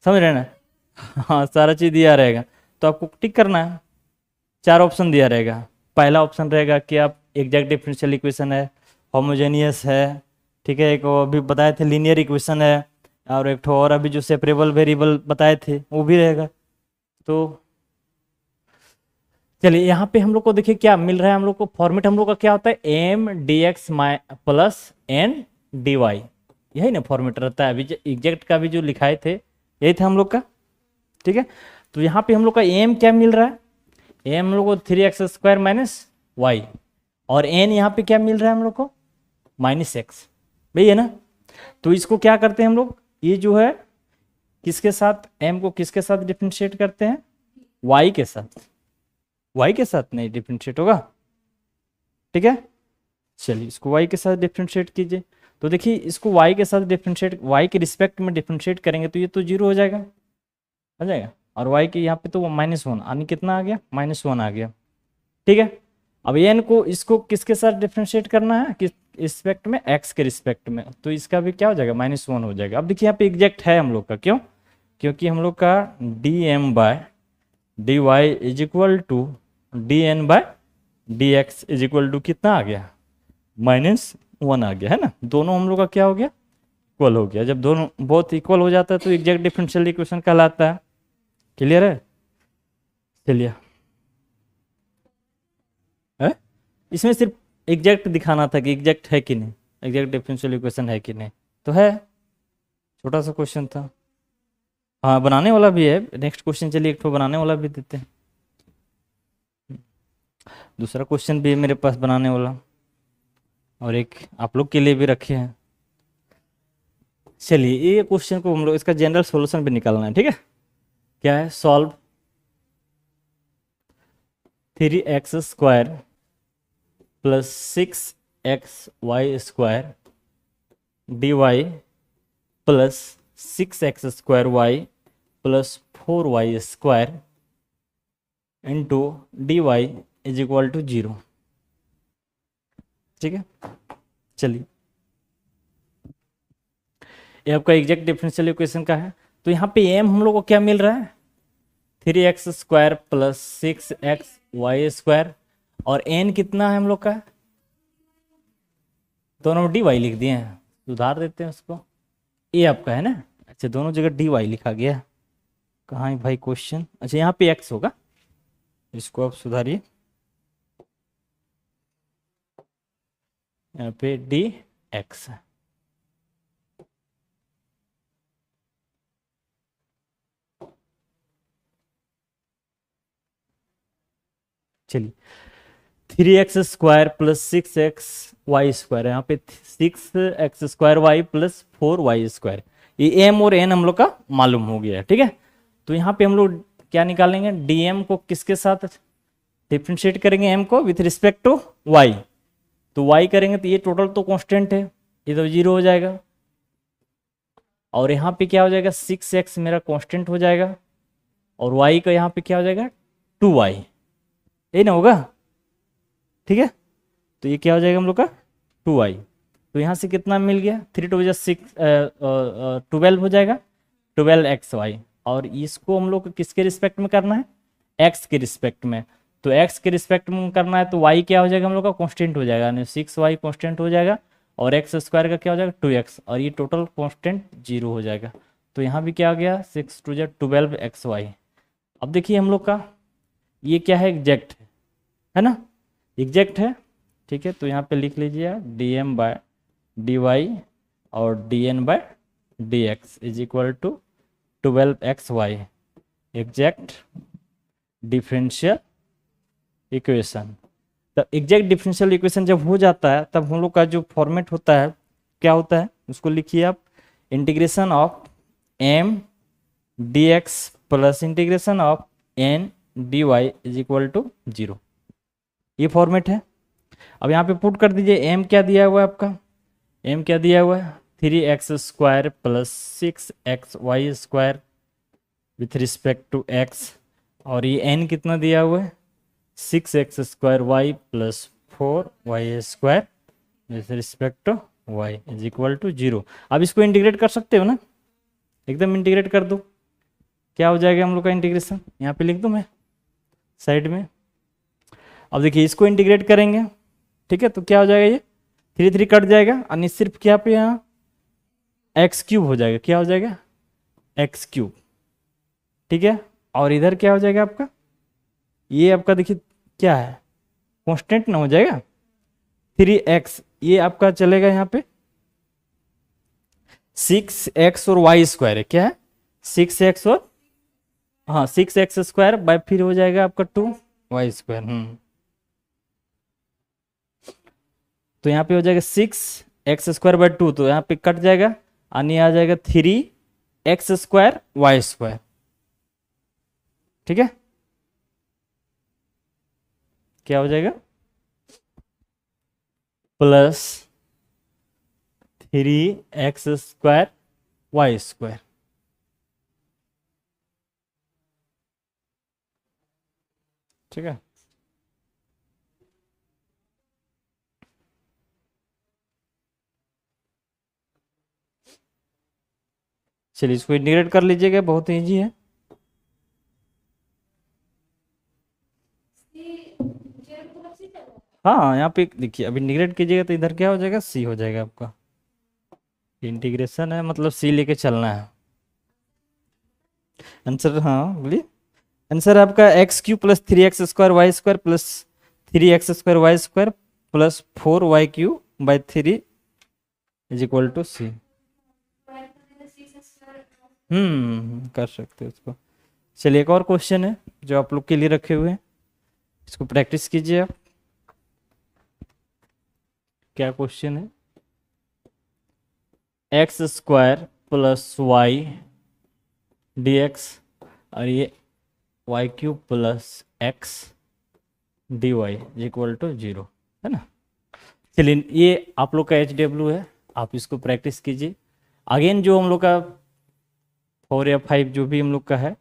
Speaker 1: समझ रहे हैं ना। हाँ, सारा चीज़ दिया रहेगा, तो आपको टिक करना है। 4 ऑप्शन दिया रहेगा, पहला ऑप्शन रहेगा कि आप एग्जैक्ट डिफरेंशियल इक्वेशन है, होमोजेनियस है, ठीक है, एक अभी बताए थे लीनियर इक्वेशन है, और एक और अभी जो सेपरेबल वेरिएबल बताए थे वो भी रहेगा। तो चलिए यहाँ पे हम लोग को देखिए क्या मिल रहा है, हम लोग को फॉर्मेट हम लोग का क्या होता है, m d x plus n d y, यही ना फॉर्मेट रहता है। अभी एग्जैक्ट का भी जो लिखाए थे यही था हम लोग का, ठीक है। तो यहाँ पे हम लोग का एम क्या मिल रहा है, एम हम लोग को 3x² माइनस वाई, और एन यहाँ पे क्या मिल रहा है हम लोग को, -x, भैया है ना। तो इसको क्या करते हैं हम लोग, ये जो है किसके साथ, m को किसके साथ डिफरेंशिएट करते हैं, y के साथ, y के साथ नहीं डिफरेंशिएट होगा, ठीक है। चलिए इसको y के साथ डिफरेंशिएट कीजिए, तो देखिए इसको y के साथ डिफरेंशिएट, y के रिस्पेक्ट में डिफरेंशिएट करेंगे तो ये तो 0 हो जाएगा, आ जाएगा, और y के यहाँ पे तो -1, यानी कितना आ गया, -1 आ गया, ठीक है। अब n को इसको किसके साथ डिफरेंशिएट करना है, किस रिस्पेक्ट में, x के रिस्पेक्ट में, तो इसका भी क्या हो जाएगा, -1 हो जाएगा। अब देखिए यहाँ पे एग्जैक्ट है हम लोग का, क्यों, क्योंकि हम लोग का dm/dy is equal to dn/dx is equal to कितना आ गया, -1 आ गया, है ना। दोनों हम लोग का क्या हो गया, इक्वल हो गया। जब दोनों बहुत इक्वल हो जाता है तो एग्जैक्ट डिफरेंशियल इक्वेशन कहलाता है। क्लियर है, चलिए इसमें सिर्फ एग्जैक्ट दिखाना था कि एग्जैक्ट है कि नहीं, एग्जैक्ट डिफरेंशियल इक्वेशन है कि नहीं, तो है, छोटा सा क्वेश्चन था। हाँ, बनाने वाला भी है, नेक्स्ट क्वेश्चन चलिए एक तो बनाने वाला भी देते हैं, दूसरा क्वेश्चन भी है मेरे पास बनाने वाला, और एक आप लोग के लिए भी रखे हैं। चलिए ये क्वेश्चन को हम लोग इसका जनरल सॉल्यूशन भी निकालना है, ठीक है। क्या है, solve 3x² plus 6xy² dy plus 6x² plus 4y² into dy is equal to 0, ठीक है। चलिए ये आपका एग्जैक्ट डिफरेंशियल इक्वेशन का है। तो यहाँ पे m हम लोग को क्या मिल रहा है, 3x² प्लस 6xy², और n कितना है हम लोग का, दोनों dy लिख दिए हैं, सुधार देते हैं उसको, ये आपका है ना, अच्छा दोनों जगह dy लिखा गया, कहाँ है भाई क्वेश्चन, अच्छा यहाँ पे x होगा, इसको आप सुधारिए, यहाँ पे dx है। चलिए 3x² प्लस 6xy², यहाँ पे 6x² प्लस 4y², ये m और n हम लोग का मालूम हो गया है, ठीक है। तो यहाँ पे हम लोग क्या निकालेंगे, dm को किसके साथ डिफ्रेंशिएट करेंगे, m को विथ रिस्पेक्ट टू y, तो y करेंगे तो ये टोटल तो कांस्टेंट है, ये तो 0 हो जाएगा, और यहाँ पे क्या हो जाएगा, 6x मेरा कांस्टेंट हो जाएगा, और y का यहाँ पे क्या हो जाएगा, 2y, यही ना होगा, ठीक है। तो ये क्या हो जाएगा हम लोग का 2y, तो यहाँ से कितना मिल गया, 3 2 6 12 हो जाएगा, 12xy, और इसको हम लोग किसके रिस्पेक्ट में करना है, x के रिस्पेक्ट में, तो x के रिस्पेक्ट में करना है तो y क्या हो जाएगा हम लोग का, कांस्टेंट हो जाएगा, यानी 6y कांस्टेंट हो जाएगा, और x² का क्या हो जाएगा 2x, और ये टोटल कांस्टेंट 0 हो जाएगा। तो यहाँ भी क्या आ गया, 6 2 12xy। अब देखिए हम लोग का ये क्या है, एग्जैक्ट है ना, एग्जैक्ट है, ठीक है। तो यहाँ पे लिख लीजिए dm/dy और dn/dx is equal to 12xy, exact differential equation, तब एग्जैक्ट डिफरेंशियल इक्वेशन जब हो जाता है तब हम लोग का जो फॉर्मेट होता है क्या होता है, उसको लिखिए आप, integration of m d x plus integration of n d y is equal to 0। ये फॉर्मेट है। अब यहाँ पे पुट कर दीजिए, एम क्या दिया हुआ है आपका, एम क्या दिया हुआ है 3x² plus 6xy² with respect to x, और ये n कितना दिया हुआ है 6x² plus 4y² with respect to y is equal to 0। अब इसको इंटीग्रेट कर सकते हो ना, एकदम इंटीग्रेट कर दो, क्या हो जाएगा हम लोग का इंटीग्रेशन, यहाँ पे लिख दूँ मैं साइड में। अब देखिए इसको इंटीग्रेट करेंगे, ठीक है, तो क्या हो जाएगा, ये 3 3 कट जाएगा और सिर्फ क्या पे यहाँ x³ हो जाएगा, क्या हो जाएगा x³, ठीक है। और इधर क्या हो जाएगा आपका, ये आपका देखिए क्या है कांस्टेंट ना हो जाएगा 3x, ये आपका चलेगा यहाँ पे 6x और y² है, क्या है 6x और हाँ 6x² बाय फिर हो जाएगा आपका 2y²। तो यहाँ पे हो जाएगा 6x² बाय 2, तो यहाँ पे कट जाएगा यानी आ जाएगा 3x² y², ठीक है। क्या हो जाएगा प्लस 3x² y², ठीक है। चलिए इसको इंटीग्रेट कर लीजिएगा, बहुत ईजी है। हाँ यहाँ पे देखिए अब इंटीग्रेट कीजिएगा तो इधर क्या हो जाएगा c हो जाएगा आपका, इंटीग्रेशन है मतलब c लेके चलना है। आंसर हाँ बोलिए, आंसर आपका x³ plus 3x² y² plus 3x² y² plus 4y³ by 3 is equal to c। कर सकते हो उसको। चलिए एक और क्वेश्चन है जो आप लोग के लिए रखे हुए हैं, इसको प्रैक्टिस कीजिए आप। क्या क्वेश्चन है, x² प्लस y dx और ये y³ plus x dy equal to 0 है ना। चलिए ये आप लोग का HW है, आप इसको प्रैक्टिस कीजिए। अगेन जो हम लोग का 4 या 5 जो भी हम लोग का है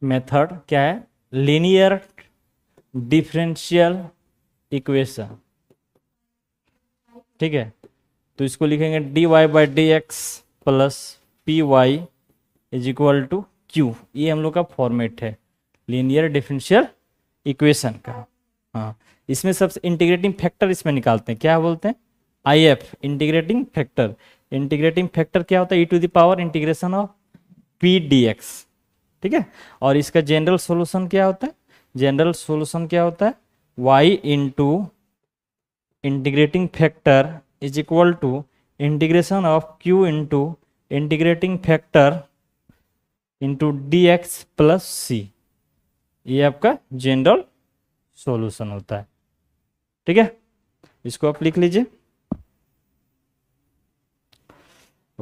Speaker 1: मेथड क्या है, लीनियर डिफरेंशियल इक्वेशन, ठीक है। तो इसको लिखेंगे dy/dx plus py is equal to q, ये हम लोग का फॉर्मेट है लीनियर डिफरेंशियल इक्वेशन का। हाँ इसमें सबसे इंटीग्रेटिंग फैक्टर इसमें निकालते हैं, क्या बोलते हैं IF integrating factor. Integrating factor क्या होता है e⁻ integration of p dx, ठीक है। और इसका जनरल सॉल्यूशन क्या होता है, जनरल सॉल्यूशन क्या होता है y into integrating factor is equal to integration of q into integrating factor into dx plus c, ये आपका जनरल सॉल्यूशन होता है, ठीक है। इसको आप लिख लीजिए।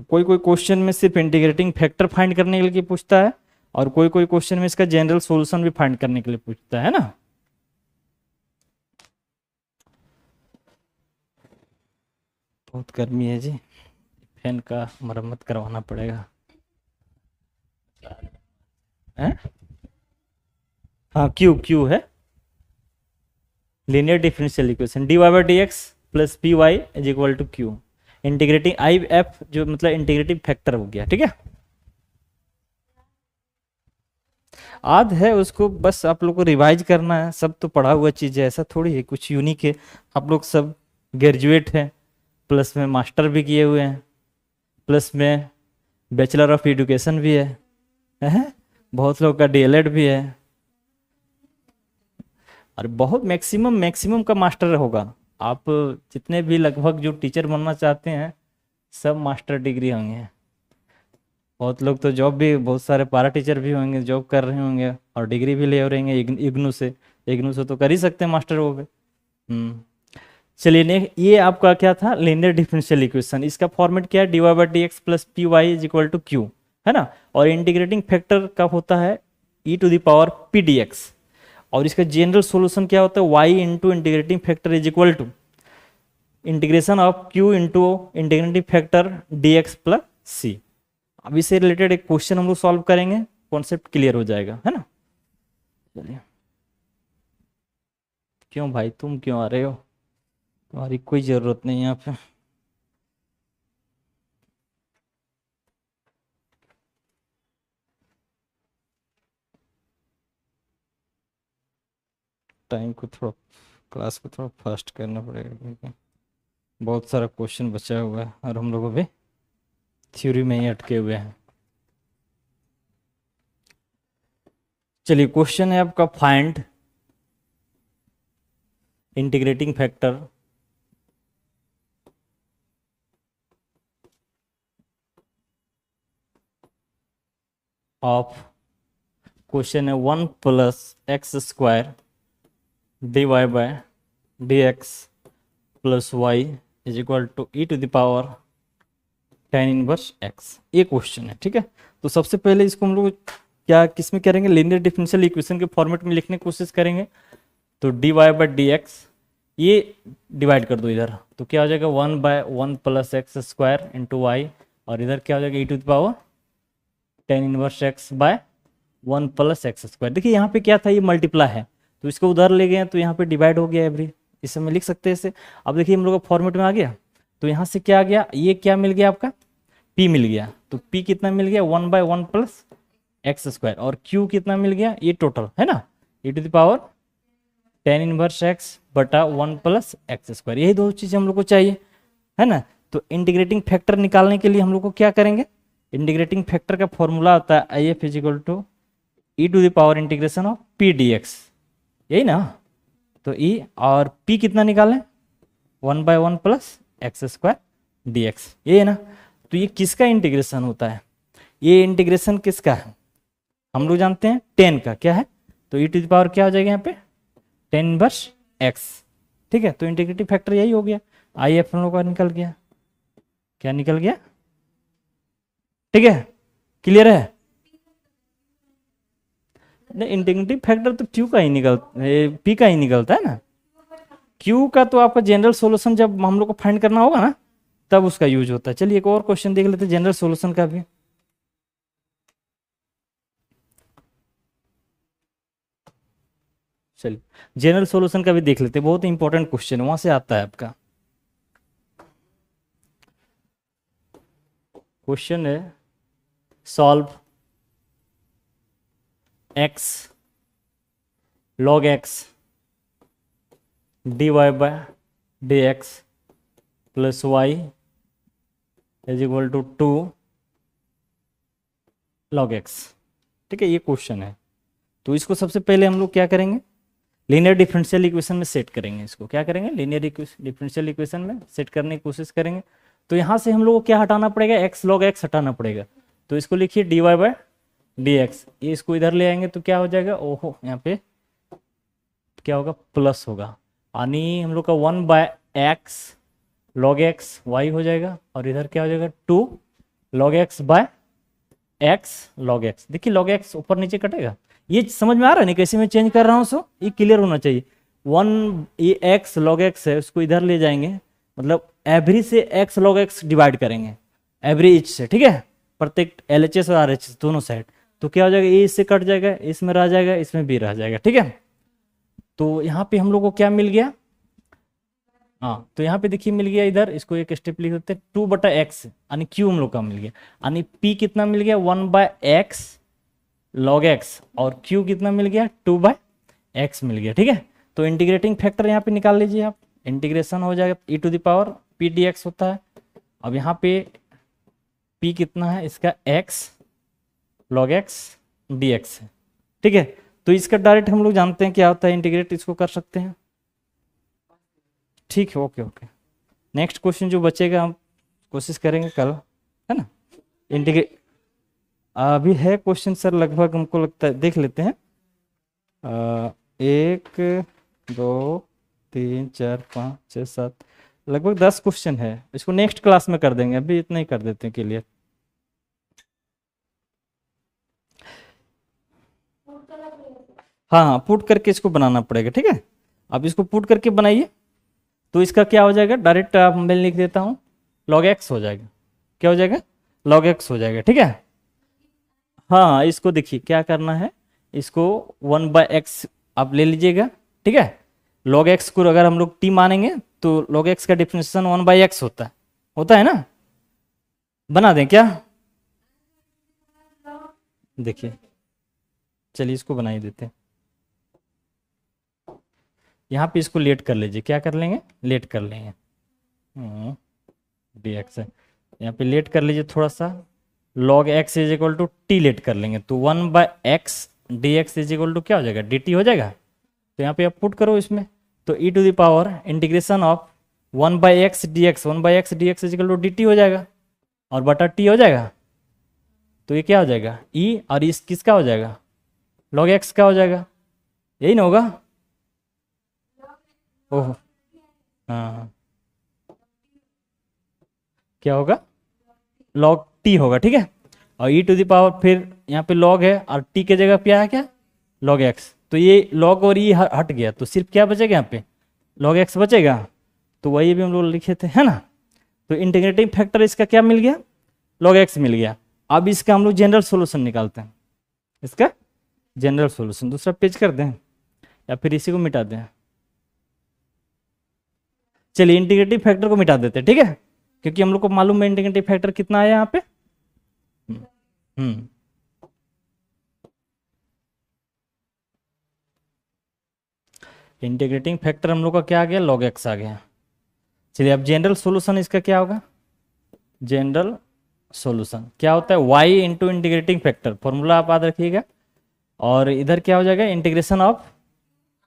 Speaker 1: कोई कोई क्वेश्चन में सिर्फ इंटीग्रेटिंग फैक्टर फाइंड करने के लिए पूछता है और कोई कोई क्वेश्चन में इसका जनरल सॉल्यूशन भी फाइंड करने के लिए पूछता है ना। बहुत गर्मी है जी, फैन का मरम्मत करवाना पड़ेगा है? हाँ क्यू है linear differential equation dy/dx plus py is equal to q, integrating IF जो मतलब इंटीग्रेटिंग फैक्टर हो गया, ठीक है। याद है उसको, बस आप लोग को रिवाइज करना है, सब तो पढ़ा हुआ चीज़ है, ऐसा थोड़ी है कुछ यूनिक है। आप लोग सब ग्रेजुएट हैं, प्लस में मास्टर भी किए हुए हैं, प्लस में बैचलर ऑफ एजुकेशन भी है? बहुत लोग का DLED भी है, और बहुत मैक्सिमम का मास्टर होगा। आप जितने भी लगभग जो टीचर बनना चाहते हैं सब मास्टर डिग्री होंगे। बहुत लोग तो जॉब भी, बहुत सारे पारा टीचर भी होंगे जॉब कर रहे होंगे और डिग्री भी ले रहेंगे इग्नू से तो कर ही सकते हैं मास्टर हो गए, हम्म चलिए ये आपका क्या था, लीनियर डिफरेंशियल इक्वेशन। इसका फॉर्मेट क्या है, dy by d x plus p y is equal to q, है ना। और इंटीग्रेटिंग फैक्टर का होता है e to the power p d x. और इसका जनरल सॉल्यूशन क्या होता है, y into integrating factor is equal to integration of q into integrating factor d x plus c. अब इससे रिलेटेड एक क्वेश्चन हम लोग सॉल्व करेंगे, कॉन्सेप्ट क्लियर हो जाएगा, है ना। चलिए, क्यों भाई तुम क्यों आ रहे हो, तुम्हारी कोई ज़रूरत नहीं यहाँ पे। टाइम को थोड़ा, क्लास को थोड़ा फास्ट करना पड़ेगा क्योंकि बहुत सारा क्वेश्चन बचा हुआ है और हम लोग अभी थ्योरी में ही अटके हुए हैं। चलिए, क्वेश्चन है आपका, find integrating factor of, question है 1 plus x square d y by d x plus y is equal to e to the power tan inverse x. ये क्वेश्चन है, ठीक है। तो सबसे पहले इसको हम लोग क्या किस में करेंगे, लीनियर डिफरेंशियल इक्वेशन के फॉर्मेट में लिखने की कोशिश करेंगे। तो d y by d x ये डिवाइड कर दो इधर, तो क्या हो जाएगा 1 by 1 plus x square into y, और इधर क्या हो जाएगा e to the power tan inverse x by 1 plus x square. देखिए यहाँ पे क्या था, ये मल्टीप्लाई है तो इसको उधर ले गए तो यहाँ पे डिवाइड हो गया एवरी, इस समय लिख सकते हैं इसे। अब देखिए हम लोग का फॉर्मेट में आ गया, तो यहाँ से क्या आ गया, ये क्या मिल गया आपका, p मिल गया। तो p कितना मिल गया, 1 बाय 1 प्लस एक्स स्क्वायर, और q कितना मिल गया, ये टोटल है ना, e to the power tan inverse x बटा 1 प्लस एक्स स्क्वायर। यही दो चीज़ हम लोग को चाहिए, है ना। तो इंटीग्रेटिंग फैक्टर निकालने के लिए हम लोग को क्या करेंगे, इंटीग्रेटिंग फैक्टर का फॉर्मूला होता है I F is equal to e to the power integration of p d x, यही ना। तो e और p कितना निकालें, 1 by 1 plus x square d x, ये है ना। तो ये किसका इंटीग्रेशन होता है, ये इंटीग्रेशन किसका है, हम लोग जानते हैं 10 का, क्या है, तो ई टू द पावर क्या हो जाएगा यहाँ पे tan इनवर्स एक्स, ठीक है। तो इंटीग्रेटिव फैक्टर यही हो गया, आई एफ हम लोग का निकल गया, क्या निकल गया, ठीक है, क्लियर है। नहीं, इंटीग्रेटिव फैक्टर तो क्यू का ही पी का ही निकलता है ना, क्यू का तो आपका जनरल सॉल्यूशन जब हम लोग को फाइंड करना होगा ना तब उसका यूज होता है। चलिए एक और क्वेश्चन देख लेते हैं जनरल सॉल्यूशन का भी। चलिए जनरल सॉल्यूशन का भी देख लेते हैं, बहुत इंपॉर्टेंट क्वेश्चन वहां से आता है आपका। क्वेश्चन है, solve x log x dy by dx plus y is equal to 2 log x, ठीक है। ये क्वेश्चन है, तो इसको सबसे पहले हम लोग क्या करेंगे, लीनियर डिफरेंशियल इक्वेशन में सेट करेंगे। इसको क्या करेंगे, लीनियर डिफरेंशियल इक्वेशन में सेट करने की कोशिश करेंगे। तो यहाँ से हम लोग को क्या हटाना पड़ेगा, x log x हटाना पड़ेगा। तो इसको लिखिए dy बाय dx, ये इसको इधर ले आएंगे तो क्या हो जाएगा, ओहो यहाँ पे क्या होगा, प्लस होगा, यानी हम लोग का 1 by x log x y हो जाएगा, और इधर क्या हो जाएगा 2 log x by x log x। देखिए log x ऊपर नीचे कटेगा, ये समझ में आ रहा है नहीं कैसे मैं चेंज कर रहा हूँ, सो ये क्लियर होना चाहिए। 1 ये x log x है, उसको इधर ले जाएंगे, मतलब एवरी से x log x डिवाइड करेंगे, एवरी इच से, ठीक है, प्रत्येक LHS और RHS दोनों साइड। तो क्या हो जाएगा, ये इससे कट जाएगा, इसमें रह जाएगा, इसमें भी रह जाएगा, ठीक है। तो यहाँ पे हम लोग को क्या मिल गया, हाँ तो यहाँ पे देखिए मिल गया, इधर इसको एक स्टेप लिख देते हैं 2 बटा एक्स, यानी क्यू हम लोग का मिल गया, यानी पी कितना मिल गया 1 बाय एक्स लॉग एक्स, और क्यू कितना मिल गया 2 बाय एक्स मिल गया, ठीक है। तो इंटीग्रेटिंग फैक्टर यहाँ पे निकाल लीजिए आप, इंटीग्रेशन हो जाएगा e to the power p d x होता है। अब यहाँ पे पी कितना है इसका x log x d x है, ठीक है। तो इसका डायरेक्ट हम लोग जानते हैं क्या होता है, इंटीग्रेट इसको कर सकते हैं, ठीक है, ओके ओके। नेक्स्ट क्वेश्चन जो बचेगा हम कोशिश करेंगे कल, है ना। इंटीग्रेट अभी है क्वेश्चन सर, लगभग हमको लगता है देख लेते हैं, 1 2 3 4 5 6 7, लगभग 10 क्वेश्चन है। इसको नेक्स्ट क्लास में कर देंगे, अभी इतना ही कर देते हैं क्लियर। हाँ हाँ, पुट करके इसको बनाना पड़ेगा, ठीक है। अब इसको पुट करके बनाइए तो इसका क्या हो जाएगा, डायरेक्ट आप मैं लिख देता हूँ, log x हो जाएगा। क्या हो जाएगा, log x हो जाएगा, ठीक है। हाँ, इसको देखिए क्या करना है, इसको 1/x आप ले लीजिएगा, ठीक है। log x को अगर हम लोग t मानेंगे तो log x का डिफरेंशिएशन 1/x होता है ना। बना दें क्या, देखिए चलिए इसको बना ही देते हैं। यहाँ पे इसको लेट कर लीजिए, क्या कर लेंगे, लेट कर लेंगे, dx है, यहाँ पे लेट कर लीजिए थोड़ा सा, log x is equal to t let कर लेंगे तो 1/x dx is equal to क्या हो जाएगा, dt हो जाएगा। तो यहाँ पे आप पुट करो इसमें, तो e to the power integration of 1/x dx is equal to dt हो जाएगा और बटा t हो जाएगा। तो ये क्या हो जाएगा, e और इस किसका हो जाएगा, log x का हो जाएगा, यही ना होगा। ओह हाँ, क्या होगा, log t होगा, ठीक है। और e टू द पावर फिर यहाँ पे log है और t के जगह पे आया क्या, log x, तो ये log और e हट गया तो सिर्फ क्या बचेगा यहाँ पे, log x बचेगा। तो वही भी हम लोग लिखे थे, है ना। तो इंटीग्रेटिंग फैक्टर इसका क्या मिल गया, log x मिल गया। अब इसका हम लोग जनरल सॉल्यूशन निकालते हैं, इसका जनरल सॉल्यूशन दूसरा पेज कर दें या फिर इसी को मिटा दें। चलिए इंटीग्रेटिव फैक्टर को मिटा देते हैं, ठीक है, क्योंकि हम लोग को मालूम है इंटीग्रेटिव फैक्टर कितना आया यहाँ पे। हम्म इंटीग्रेटिंग फैक्टर हम लोग का क्या आ गया, log x आ गया। चलिए अब जनरल सॉल्यूशन इसका क्या होगा, जनरल सॉल्यूशन क्या होता है, y into integrating factor, formula आप याद रखिएगा। और इधर क्या हो जाएगा, integration of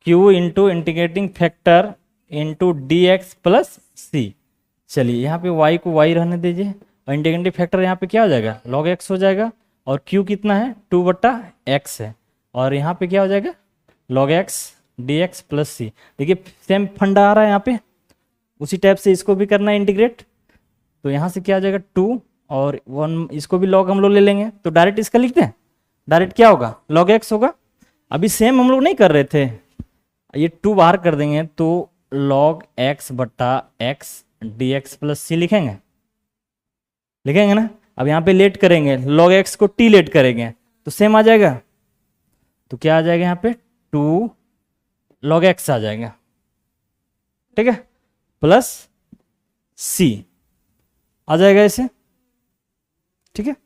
Speaker 1: q into integrating factor into d x plus c. चलिए यहाँ पे y को y रहने दीजिए और इंटीग्रेटिंग फैक्टर यहाँ पे क्या हो जाएगा, log x हो जाएगा और q कितना है 2/x है और यहाँ पे क्या हो जाएगा log x dx प्लस सी। देखिए सेम फंडा आ रहा है यहाँ पे, उसी टाइप से इसको भी करना है इंटीग्रेट। तो यहाँ से क्या हो जाएगा 2 और 1, इसको भी log हम लोग ले लेंगे तो डायरेक्ट इसका लिखते हैं, डायरेक्ट क्या होगा log x होगा। अभी सेम हम लोग नहीं कर रहे थे, ये 2 बाहर कर देंगे तो log x बटा x dx प्लस सी लिखेंगे, लिखेंगे ना। अब यहाँ पे लेट करेंगे, log x को t लेट करेंगे तो सेम आ जाएगा, तो क्या आ जाएगा यहाँ पे 2 log x आ जाएगा, ठीक है, प्लस c आ जाएगा ऐसे, ठीक है।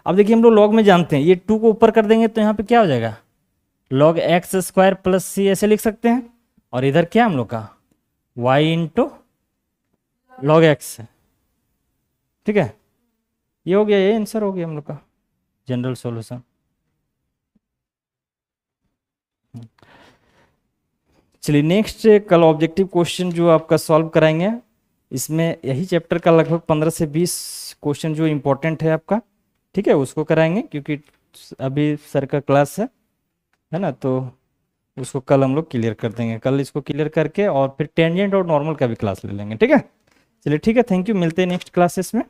Speaker 1: अब देखिए हम लोग log में जानते हैं, ये 2 को ऊपर कर देंगे तो यहाँ पे क्या हो जाएगा log x स्क्वायर प्लस सी ऐसे लिख सकते हैं। और इधर क्या हम लोग का y इंटू log x है, ठीक है। ये हो गया, ये आंसर हो गया हम लोग का जनरल सॉल्यूशन। चलिए नेक्स्ट कल ऑब्जेक्टिव क्वेश्चन जो आपका सॉल्व कराएंगे, इसमें यही चैप्टर का लगभग 15 से 20 क्वेश्चन जो इम्पोर्टेंट है आपका, ठीक है, उसको कराएंगे क्योंकि अभी सर का क्लास है ना, तो उसको कल हम लोग क्लियर कर देंगे। कल इसको क्लियर करके और फिर टेंजेंट और नॉर्मल का भी क्लास ले लेंगे, ठीक है। चलिए ठीक है, थैंक यू, मिलते हैं नेक्स्ट क्लासेस में।